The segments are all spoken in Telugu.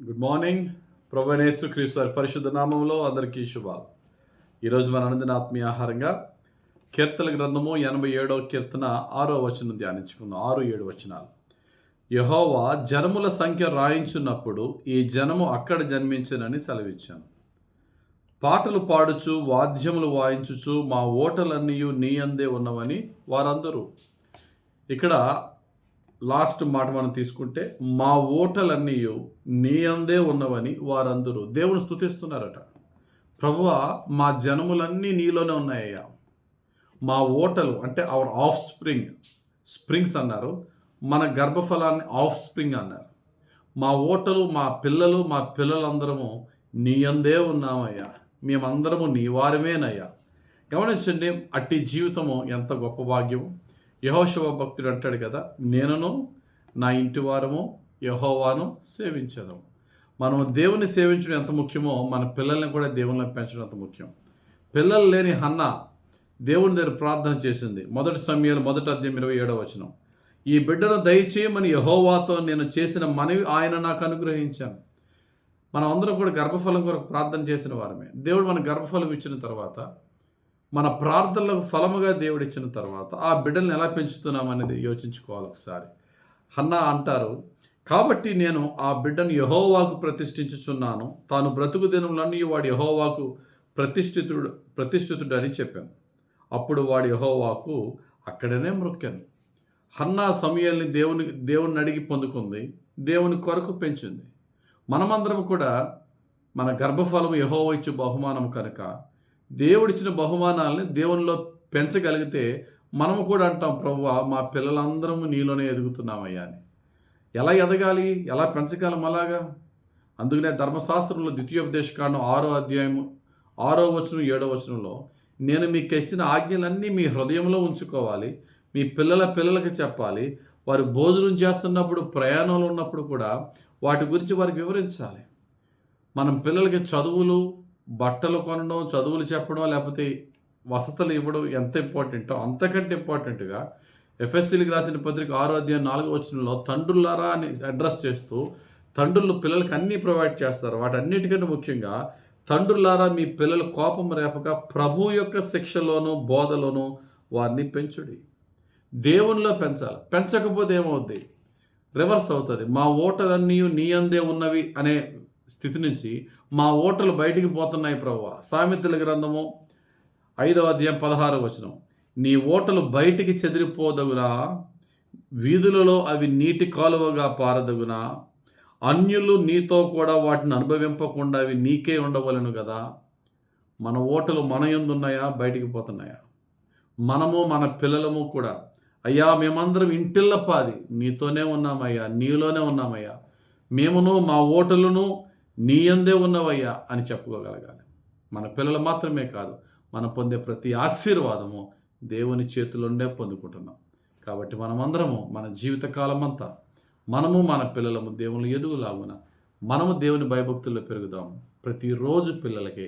Good morning. ప్రభువైన యేసుక్రీస్తు వారి పరిశుద్ధ నామములో అందరికీ శుభాలు. ఈరోజు మన అనుదిన ఆత్మీయ ఆహారంగా కీర్తన గ్రంథము 87వ కీర్తన 6వ వచనం ధ్యానించుకుందాం. 6-7 వచనాలు. యెహోవా జనముల సంఖ్య రాయించున్నప్పుడు ఈ జనము అక్కడ జన్మించునని సెలవిచ్చాను. పాటలు పాడుచు వాద్యములు వాయించుచు మా ఓటలన్నీ నీ అందే ఉన్నవని వారందరూ. ఇక్కడ లాస్ట్ మాట మనం తీసుకుంటే మా ఓటలన్నీ నీ అందే ఉన్నవని వారందరూ దేవుని స్తుతిస్తున్నారట. ప్రభువా, మా జనములన్నీ నీలోనే ఉన్నాయ్యా. మా ఓటలు అంటే అవర్ ఆఫ్ స్ప్రింగ్స్ అన్నారు, మన గర్భఫలాన్ని ఆఫ్ స్ప్రింగ్ అన్నారు. మా ఓటలు, మా పిల్లలందరము నీ అందే ఉన్నామయ్యా. మేమందరము నీ వారమేనయ్యా. గమనించండి, అట్టి జీవితము ఎంత గొప్ప భాగ్యము. యెహోషువ భక్తుడు అంటాడు కదా, నేనును నా ఇంటి వారము యెహోవాను సేవించడం. మనం దేవుని సేవించడం ఎంత ముఖ్యమో మన పిల్లల్ని కూడా దేవుని పెంచడం అంత ముఖ్యం. పిల్లలు లేని హన్నా దేవుని దగ్గర ప్రార్థన చేసింది. 1 సమూయేలు 1:27 వచనం. ఈ బిడ్డను దయచేయమని యెహోవాతో నేను చేసిన మనవి ఆయన నాకు అనుగ్రహించాను. మనం అందరం కూడా గర్భఫలం కొరకు ప్రార్థన చేసిన వారమే. దేవుడు మన గర్భఫలం ఇచ్చిన తర్వాత, మన ప్రార్థనలకు ఫలముగా దేవుడు ఇచ్చిన తర్వాత ఆ బిడ్డల్ని ఎలా పెంచుతున్నాం అనేది యోచించుకోవాలి ఒకసారి. హన్నా అంటారు, కాబట్టి నేను ఆ బిడ్డను యెహోవాకు ప్రతిష్ఠించుచున్నాను, తాను బ్రతుకు దినములన్నీ వాడు యెహోవాకు ప్రతిష్ఠితుడు అని చెప్పాను. అప్పుడు వాడు యెహోవాకు అక్కడనే మ్రొక్కాను. హన్నా సమూయేలుని దేవుని అడిగి పొందుకుంది, దేవుని కొరకు పెంచింది. మనమందరం కూడా మన గర్భఫలం యెహోవా ఇచ్చే బహుమానం కనుక దేవుడిచ్చిన బహుమానాలని దేవునిలో పెంచగలిగితే మనము కూడా అంటాం, ప్రభువా, మా పిల్లలందరము నీలోనే ఎదుగుతున్నామయ్యా అని. ఎలా ఎదగాలి, ఎలా పెంచగలం అలాగా? అందుకనే ధర్మశాస్త్రంలో ద్వితీయోపదేశకాండం 6వ అధ్యాయము 6వ వచనం 7వ వచనంలో, నేను మీకు ఇచ్చిన ఆజ్ఞలన్నీ మీ హృదయంలో ఉంచుకోవాలి, మీ పిల్లలకి చెప్పాలి, వారు భోజనం చేస్తున్నప్పుడు, ప్రయాణంలో ఉన్నప్పుడు కూడా వాటి గురించి వారికి వివరించాలి. మనం పిల్లలకి చదువులు, బట్టలు కొనడం, చదువులు చెప్పడం, లేకపోతే వసతులు ఇవ్వడం ఎంత ఇంపార్టెంటో అంతకంటే ఇంపార్టెంట్గా ఎఫ్ఎస్సీలకు రాసిన పత్రిక 6వ అధ్యాయం 4వ వచనంలో తండ్రులారా అని అడ్రస్ చేస్తూ, తండ్రులు పిల్లలకి అన్నీ ప్రొవైడ్ చేస్తారు. వాటన్నిటికంటే ముఖ్యంగా తండ్రులారా మీ పిల్లల కోపం రేపక ప్రభు యొక్క శిక్షలోనూ బోధలోనూ వారిని పెంచుడి. దేవునిలో పెంచాలి. పెంచకపోతే ఏమవుద్ది? రివర్స్ అవుతుంది. మా ఓటలన్నీ నీ అందే ఉన్నవి అనే స్థితి నుంచి మా ఓటలు బయటికి పోతున్నాయి ప్రభువా. సామెతల గ్రంథము 5వ అధ్యాయం 16వ వచనం. నీ ఓటలు బయటికి చెదిరిపోదగునా, వీధులలో అవి నీటి కాలువగా పారదగునా, అన్యులు నీతో కూడా వాటిని అనుభవింపకుండా అవి నీకే ఉండవలను కదా. మన ఓటలు మన యందు ఉన్నాయా, బయటికి పోతున్నాయా? మనము మన పిల్లలము కూడా, అయ్యా మేమందరం ఇంటిల్లపాది నీతోనే ఉన్నామయ్యా, నీలోనే ఉన్నామయ్యా, మేమును మా ఓటలను నీ యందే ఉన్నవయ్యా అని చెప్పుకోగలగాలి. మన పిల్లలు మాత్రమే కాదు, మనం పొందే ప్రతి ఆశీర్వాదము దేవుని చేతిలోనే పొందుకుంటున్నాం. కాబట్టి మనమందరము మన జీవితకాలం అంతా మనము మన పిల్లలము దేవుని ఎదుగులాగున మనము దేవుని భయభక్తుల్లో పెరుగుదాం. ప్రతిరోజు పిల్లలకి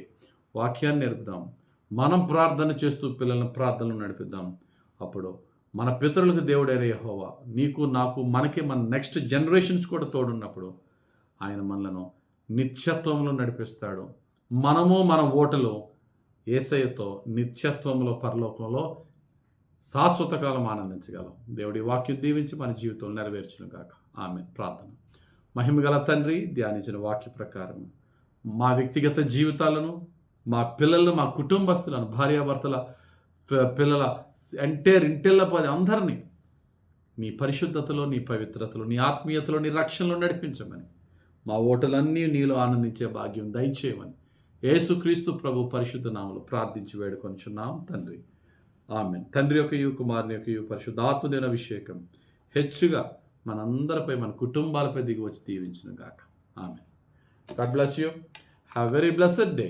వాక్యాన్ని నేర్పుదాం. మనం ప్రార్థన చేస్తూ పిల్లలను ప్రార్థనలు నడిపిద్దాం. అప్పుడు మన పితరులకు దేవుడైన యెహోవా నీకు, నాకు, మనకి, మన నెక్స్ట్ జనరేషన్స్ కూడా తోడున్నప్పుడు ఆయన మనలను నిత్యత్వంలో నడిపిస్తాడు. మనము మన ఓటలు యేసయ్యతో నిత్యత్వంలో పరలోకంలో శాశ్వత కాలం ఆనందించగలం. దేవుడి వాక్యం దీవించి మన జీవితంలో నెరవేర్చును గాక. ఆమేన్. ప్రార్థన. మహిమగల తండ్రి, ధ్యానించిన వాక్య ప్రకారం మా వ్యక్తిగత జీవితాలను, మా పిల్లలను, మా కుటుంబస్తులను, భార్యాభర్తల పిల్లల ఇంటిల్లపాది అందరినీ నీ పరిశుద్ధతలో, నీ పవిత్రతలో, నీ ఆత్మీయతలో, నీ రక్షణలో నడిపించమని, మా ఓటలన్నీ నీలో ఆనందించే భాగ్యం దయచేయమని యేసుక్రీస్తు ప్రభు పరిశుద్ధ నామములో ప్రార్థించి వేడుకొనుచున్నాం తండ్రి. ఆమేన్. తండ్రి యొక్క కుమారుని యొక్క పరిశుద్ధాత్మదేవుని అభిషేకం హెచ్చుగా మనందరిపై, మన కుటుంబాలపై దిగి వచ్చి దీవించును గాక. Amen. God bless you. Have very blessed day.